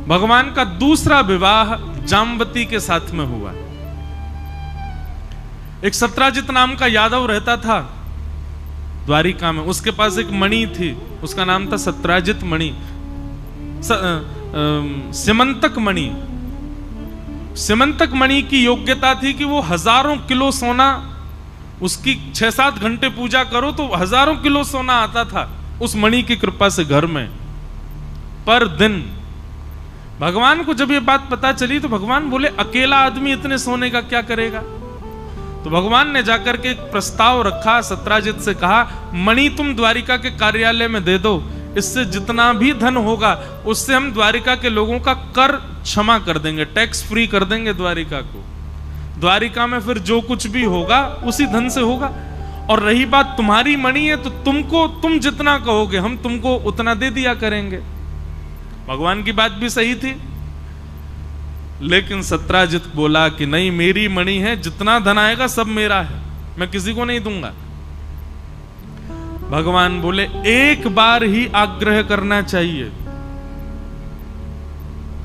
भगवान का दूसरा विवाह जाम्बती के साथ में हुआ। एक सत्राजित नाम का यादव रहता था द्वारिका में, उसके पास एक मणि थी, उसका नाम था सत्राजित मणि, सिमंतक मणि। सिमंतक मणि की योग्यता थी कि वो हजारों किलो सोना, उसकी 6-7 घंटे पूजा करो तो हजारों किलो सोना आता था उस मणि की कृपा से घर में पर दिन। भगवान को जब ये बात पता चली तो भगवान बोले अकेला आदमी इतने सोने का क्या करेगा। तो भगवान ने जाकर के एक प्रस्ताव रखा, सत्राजित से कहा मणि तुम द्वारिका के कार्यालय में दे दो, इससे जितना भी धन होगा उससे हम द्वारिका के लोगों का कर क्षमा कर देंगे, टैक्स फ्री कर देंगे द्वारिका को। द्वारिका में फिर जो कुछ भी होगा उसी धन से होगा। और रही बात तुम्हारी मणि है तो तुम जितना कहोगे हम तुमको उतना दे दिया करेंगे। भगवान की बात भी सही थी, लेकिन सत्राजित बोला कि नहीं, मेरी मणि है, जितना धन आएगा सब मेरा है, मैं किसी को नहीं दूंगा। भगवान बोले एक बार ही आग्रह करना चाहिए,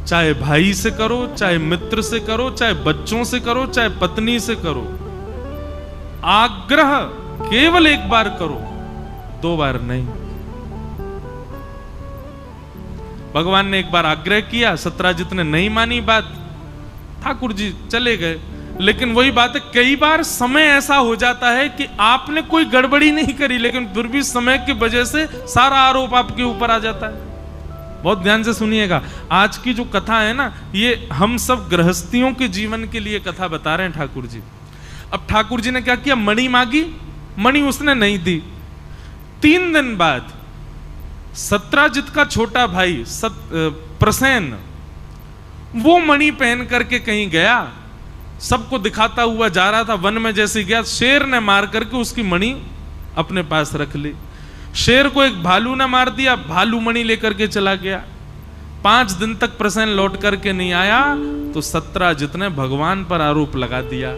चाहे भाई से करो, चाहे मित्र से करो, चाहे बच्चों से करो, चाहे पत्नी से करो, आग्रह केवल एक बार करो, 2 बार नहीं। भगवान ने एक बार आग्रह किया, सत्राजित ने नहीं मानी बात, ठाकुर जी चले गए। लेकिन वही बात है, कई बार समय ऐसा हो जाता है कि आपने कोई गड़बड़ी नहीं करी लेकिन फिर भी समय की वजह से सारा आरोप आपके ऊपर आ जाता है। बहुत ध्यान से सुनिएगा, आज की जो कथा है ना, ये हम सब गृहस्थियों के जीवन के लिए कथा बता रहे हैं ठाकुर जी। अब ठाकुर जी ने क्या किया, मणि मांगी, मणि उसने नहीं दी। 3 दिन बाद सत्राजित का छोटा भाई प्रसेन वो मणि पहन करके कहीं गया, सबको दिखाता हुआ जा रहा था। वन में जैसे गया, शेर ने मार करके उसकी मणि अपने पास रख ली। शेर को एक भालू ने मार दिया, भालू मणि लेकर के चला गया। 5 दिन तक प्रसेन लौट करके नहीं आया तो सत्राजित ने भगवान पर आरोप लगा दिया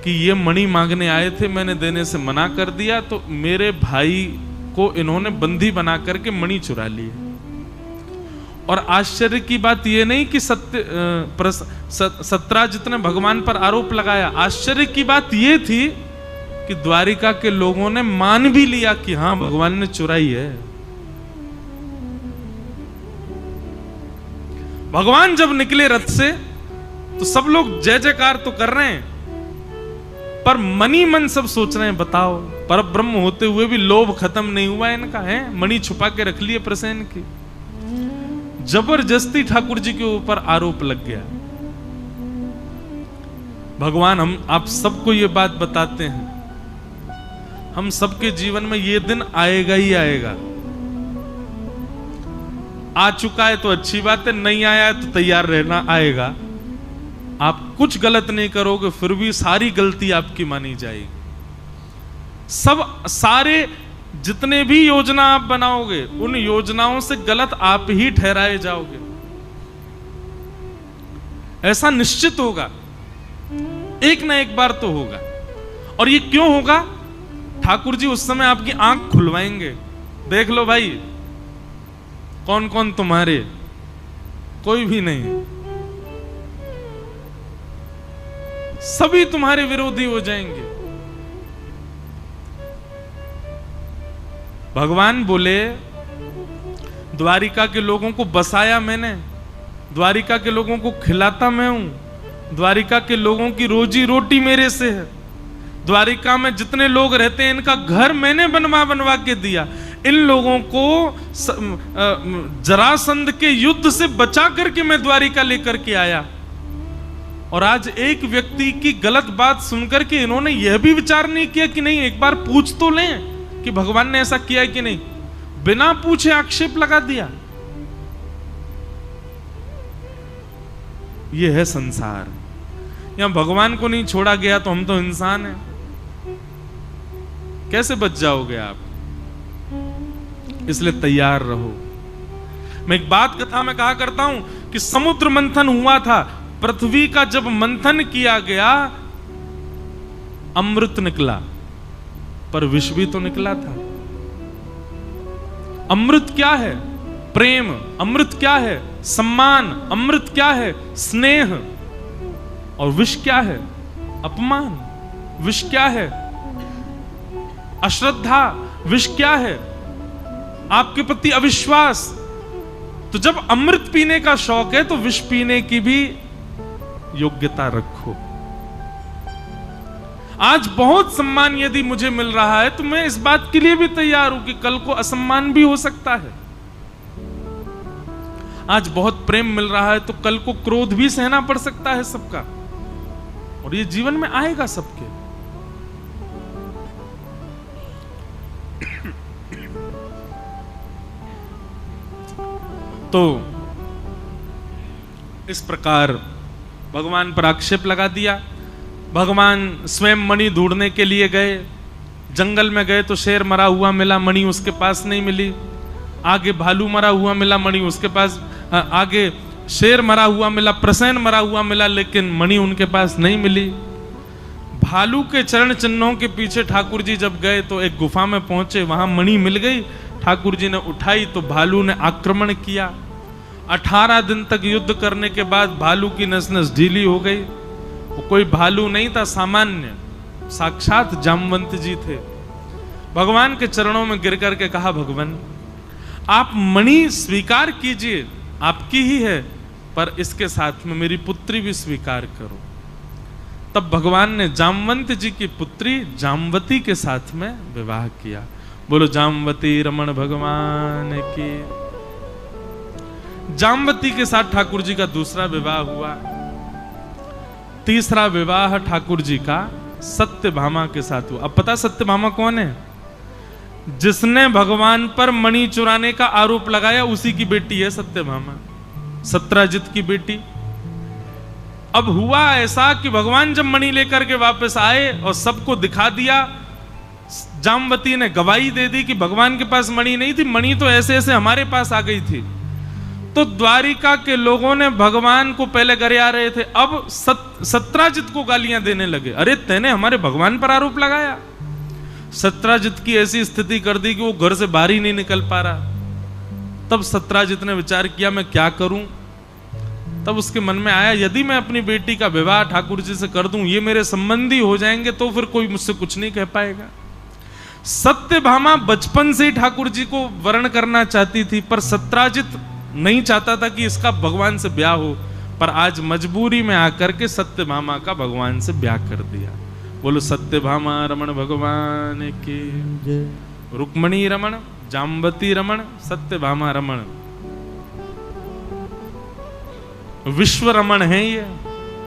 कि ये मणि मांगने आए थे, मैंने देने से मना कर दिया, तो मेरे भाई को इन्होंने बंदी बना करके मणि चुरा ली। और आश्चर्य की बात यह नहीं कि सत्राजित ने भगवान पर आरोप लगाया, आश्चर्य की बात यह थी कि द्वारिका के लोगों ने मान भी लिया कि हां भगवान ने चुराई है। भगवान जब निकले रथ से तो सब लोग जय जयकार तो कर रहे हैं, पर मनी मन सब सोच रहे हैं बताओ, पर ब्रह्म होते हुए भी लोभ खत्म नहीं हुआ इनका, है मणि छुपा के रख लिए प्रसेन की। जबरदस्ती ठाकुर जी के ऊपर आरोप लग गया। भगवान हम आप सबको ये बात बताते हैं, हम सबके जीवन में ये दिन आएगा ही आएगा। आ चुका है तो अच्छी बात है, नहीं आया है तो तैयार रहना, आएगा। आप कुछ गलत नहीं करोगे फिर भी सारी गलती आपकी मानी जाएगी। सारे जितने भी योजना आप बनाओगे उन योजनाओं से गलत आप ही ठहराए जाओगे, ऐसा निश्चित होगा, एक ना एक बार तो होगा। और ये क्यों होगा? ठाकुर जी उस समय आपकी आंख खुलवाएंगे, देख लो भाई कौन कौन तुम्हारे, कोई भी नहीं, सभी तुम्हारे विरोधी हो जाएंगे। भगवान बोले द्वारिका के लोगों को बसाया मैंने, द्वारिका के लोगों को खिलाता मैं हूं, द्वारिका के लोगों की रोजी रोटी मेरे से है, द्वारिका में जितने लोग रहते हैं इनका घर मैंने बनवा के दिया, इन लोगों को जरासंध के युद्ध से बचा करके मैं द्वारिका लेकर के आया। और आज एक व्यक्ति की गलत बात सुनकर के इन्होंने यह भी विचार नहीं किया कि नहीं एक बार पूछ तो लें कि भगवान ने ऐसा किया है कि नहीं, बिना पूछे आक्षेप लगा दिया। यह है संसार। यहां भगवान को नहीं छोड़ा गया तो हम तो इंसान हैं, कैसे बच जाओगे आप? इसलिए तैयार रहो। मैं एक बात कथा में कहा करता हूं कि समुद्र मंथन हुआ था, पृथ्वी का जब मंथन किया गया अमृत निकला, पर विष भी तो निकला था। अमृत क्या है? प्रेम, अमृत क्या है? सम्मान, अमृत क्या है? स्नेह। और विष क्या है? अपमान। विष क्या है? अश्रद्धा। विष क्या है? आपके प्रति अविश्वास। तो जब अमृत पीने का शौक है तो विष पीने की भी योग्यता रखो। आज बहुत सम्मान यदि मुझे मिल रहा है तो मैं इस बात के लिए भी तैयार हूं कि कल को असम्मान भी हो सकता है। आज बहुत प्रेम मिल रहा है तो कल को क्रोध भी सहना पड़ सकता है सबका, और ये जीवन में आएगा सबके। तो इस प्रकार भगवान पर आक्षेप लगा दिया। भगवान स्वयं मणि ढूंढने के लिए गए, जंगल में गए तो शेर मरा हुआ मिला, मणि उसके पास नहीं मिली। आगे भालू मरा हुआ मिला, मणि उसके पास, आगे शेर मरा हुआ मिला, प्रसेन मरा हुआ मिला, लेकिन मणि उनके पास नहीं मिली। भालू के चरण चिन्हों के पीछे ठाकुर जी जब गए तो एक गुफा में पहुंचे, वहां मणि मिल गई। ठाकुर जी ने उठाई तो भालू ने आक्रमण किया। 18 दिन तक युद्ध करने के बाद भालू की नस नस ढीली हो गई। वो कोई भालू नहीं था सामान्य, साक्षात जामवंत जी थे। भगवान के चरणों में गिर करके कहा, भगवान आप मणि स्वीकार कीजिए, आपकी ही है, पर इसके साथ में मेरी पुत्री भी स्वीकार करो। तब भगवान ने जामवंत जी की पुत्री जामवती के साथ में विवाह किया। बोलो जामवती रमण भगवान की। जामवती के साथ ठाकुर जी का दूसरा विवाह हुआ। तीसरा विवाह ठाकुर जी का सत्यभामा के साथ हुआ। अब पता सत्यभामा कौन है? जिसने भगवान पर मणि चुराने का आरोप लगाया उसी की बेटी है सत्यभामा, सत्राजित की बेटी। अब हुआ ऐसा कि भगवान जब मणि लेकर के वापस आए और सबको दिखा दिया, जामवती ने गवाही दे दी कि भगवान के पास मणि नहीं थी, मणि तो ऐसे ऐसे हमारे पास आ गई थी। तो द्वारिका के लोगों ने भगवान को पहले गरिया रहे थे, अब सत्राजित को गालियां देने लगे। अरे तेने हमारे भगवान पर आरोप लगाया। सत्राजित की ऐसी स्थिति कर दी कि वो घर से बाहर ही नहीं निकल पा रहा। तब सत्राजित ने विचार किया मैं क्या करूं। तब उसके मन में आया, यदि मैं अपनी बेटी का विवाह ठाकुर जी से कर दूं, ये मेरे संबंधी हो जाएंगे तो फिर कोई मुझसे कुछ नहीं कह पाएगा। सत्यभामा बचपन से ही ठाकुर जी को वर्ण करना चाहती थी, पर सत्राजित नहीं चाहता था कि इसका भगवान से ब्याह हो। पर आज मजबूरी में आकर के सत्यभामा का भगवान से ब्याह कर दिया। बोलो सत्यभामा रमण भगवान की। रुक्मणी रमण, जामवती रमण, सत्यभामा रमण, विश्व रमण है ये।